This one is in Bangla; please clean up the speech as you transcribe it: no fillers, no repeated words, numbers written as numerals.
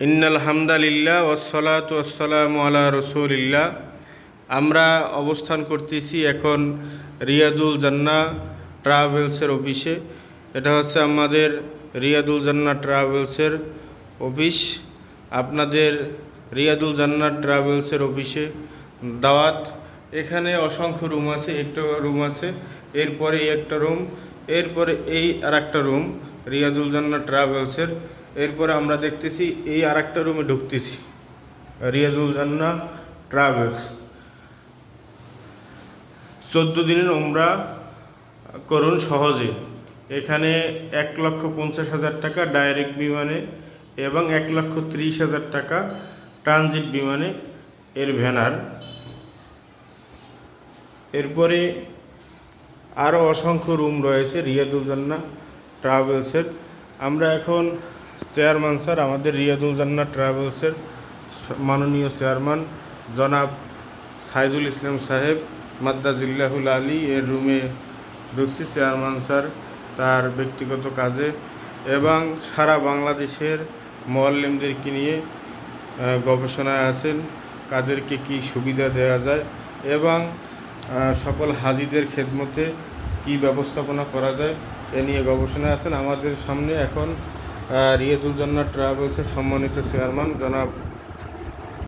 ইন্নাল হামদালিল্লাহ ওয়াসসালাতু ওয়াসসালামু আলা রাসূলিল্লাহ। আমরা অবস্থান করতেছি এখন রিয়াদুল জান্নাহ ট্রাভেলসের অফিসে। এটা হচ্ছে আমাদের রিয়াদুল জান্নাহ ট্রাভেলসের অফিস। আপনাদের রিয়াদুল জান্নাহ ট্রাভেলসের অফিসে দাওয়াত। এখানে অসংখ্য রুম আছে, একটা রুম আছে, এরপরে একটা রুম, এরপরে এই আর একটা রুম রিয়াদুল জান্নাহ ট্রাভেলসের। এরপরে আমরা দেখতেছি এই আর একটা রুমে ঢুকতেছি, রিয়াদুল জান্নাহ ট্রাভেলস। 14 দিনের উমরা করুন সহজে। এখানে 1,50,000 টাকা ডাইরেক্ট বিমানে এবং 1,30,000 টাকা ট্রানজিট বিমানে এর ভ্যানার। এরপরে আরও অসংখ্য রুম রয়েছে রিয়াদুল জান্নাহ ট্রাভেলসের। আমরা এখন চেয়ারম্যান স্যার, আমাদের রিয়াদুল জান্নাহ ট্রাভেলসের মাননীয় চেয়ারম্যান জনাব সাইদুল ইসলাম সাহেব মাদ্দাজিল্লাহুল আলী এর রুমে ঢুকছি। চেয়ারম্যান স্যার তার ব্যক্তিগত কাজে এবং সারা বাংলাদেশের মুআল্লিমদেরকে নিয়ে গবেষণায় আছেন, কাদেরকে কি সুবিধা দেওয়া যায় এবং সকল হাজিদের খেদমতে কি ব্যবস্থাপনা করা যায় এ নিয়ে গবেষণায় আছেন। আমাদের সামনে এখন রিয়াদুল জান্নাহ ট্রাভেলসের সম্মানিত চেয়ারম্যান জনাব